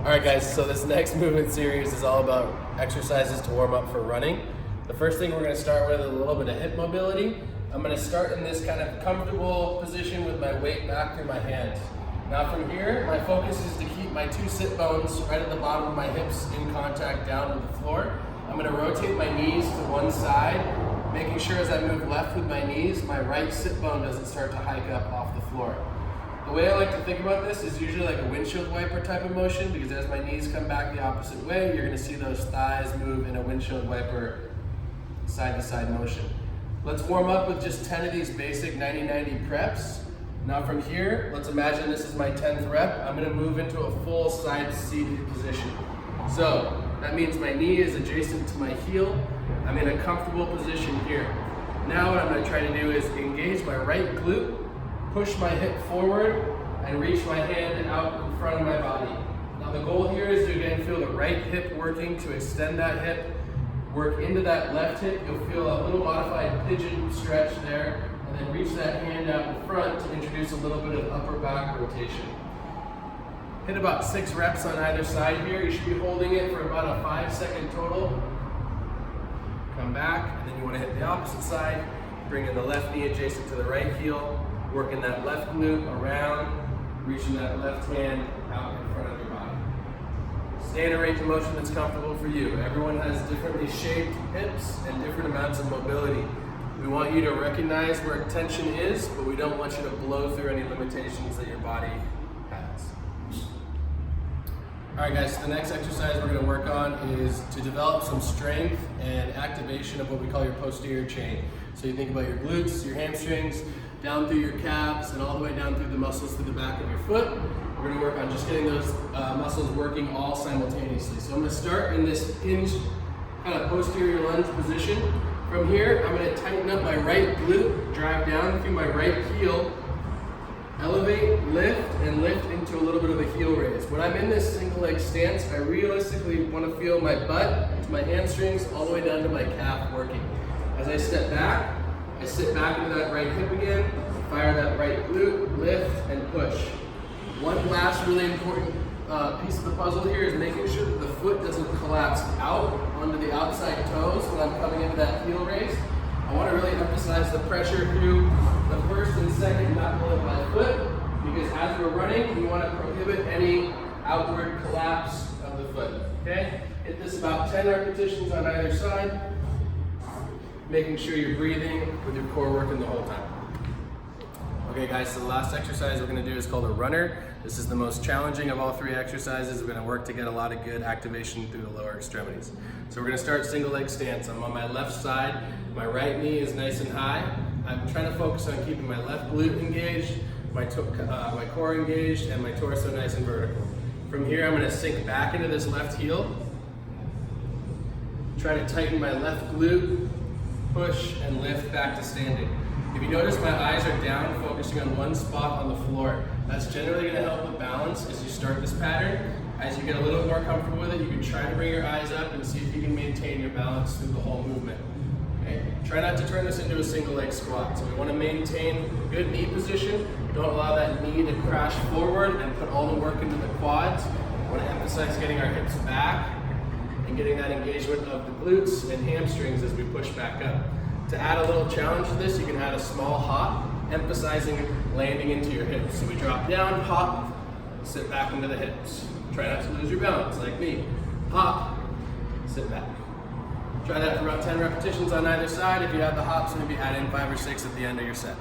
Alright guys, so this next movement series is all about exercises to warm up for running. The first thing we're going to start with is a little bit of hip mobility. I'm going to start in this kind of comfortable position with my weight back through my hands. Now from here, my focus is to keep my two sit bones right at the bottom of my hips in contact down with the floor. I'm going to rotate my knees to one side, making sure as I move left with my knees, my right sit bone doesn't start to hike up off the floor. The way I like to think about this is usually like a windshield wiper type of motion, because as my knees come back the opposite way, you're going to see those thighs move in a windshield wiper side to side motion. Let's warm up with just 10 of these basic 90-90 preps. Now from here, let's imagine this is my 10th rep. I'm going to move into a full side seated position. So that means my knee is adjacent to my heel. I'm in a comfortable position here. Now what I'm going to try to do is engage my right glute, push my hip forward, and reach my hand out in front of my body. Now the goal here is to again feel the right hip working to extend that hip, work into that left hip. You'll feel a little modified pigeon stretch there, and then reach that hand out in front to introduce a little bit of upper back rotation. Hit about 6 reps on either side here. You should be holding it for about a 5-second total. Come back, and then you want to hit the opposite side. Bring in the left knee adjacent to the right heel. Working that left glute around, reaching that left hand out in front of your body. Stay in a range of motion that's comfortable for you. Everyone has differently shaped hips and different amounts of mobility. We want you to recognize where tension is, but we don't want you to blow through any limitations that your body has. All right guys, so the next exercise we're going to work on is to develop some strength and activation of what we call your posterior chain. So you think about your glutes, your hamstrings, down through your calves, and all the way down through the muscles through the back of your foot. We're going to work on just getting those muscles working all simultaneously. So I'm going to start in this hinge, kind of posterior lunge position. From here, I'm going to tighten up my right glute, drive down through my right heel, elevate, lift, and lift into a little bit of a heel raise. When I'm in this single leg stance, I realistically want to feel my butt to my hamstrings all the way down to my calf working. As I step back, I sit back into that right hip again, fire that right glute, lift, and push. One last really important piece of the puzzle here is making sure that the foot doesn't collapse out onto the outside toes when I'm coming into that heel raise. I want to really emphasize the pressure through the first and second knuckle of my foot, because as we're running, we want to prohibit any outward collapse of the foot. Okay? Hit this about 10 repetitions on either side, making sure you're breathing with your core working the whole time. Okay guys, so the last exercise we're going to do is called a runner. This is the most challenging of all 3 exercises. We're going to work to get a lot of good activation through the lower extremities. So we're going to start single leg stance. I'm on my left side, my right knee is nice and high. I'm trying to focus on keeping my left glute engaged, my core engaged, and my torso nice and vertical. From here I'm going to sink back into this left heel, try to tighten my left glute, push and lift back to standing. If you notice, my eyes are down, focusing on one spot on the floor. That's generally going to help with balance as you start this pattern. As you get a little more comfortable with it, you can try to bring your eyes up and see if you can maintain your balance through the whole movement. Okay? Try not to turn this into a single leg squat. So we want to maintain good knee position. Don't allow that knee to crash forward and put all the work into the quads. We want to emphasize getting our hips back and getting that engagement of the glutes and hamstrings as we push back up. To add a little challenge to this, you can add a small hop, emphasizing landing into your hips. So we drop down, hop, sit back into the hips. Try not to lose your balance, like me. Hop, sit back. Try that for about 10 repetitions on either side. If you have the hops, maybe add in 5 or 6 at the end of your set.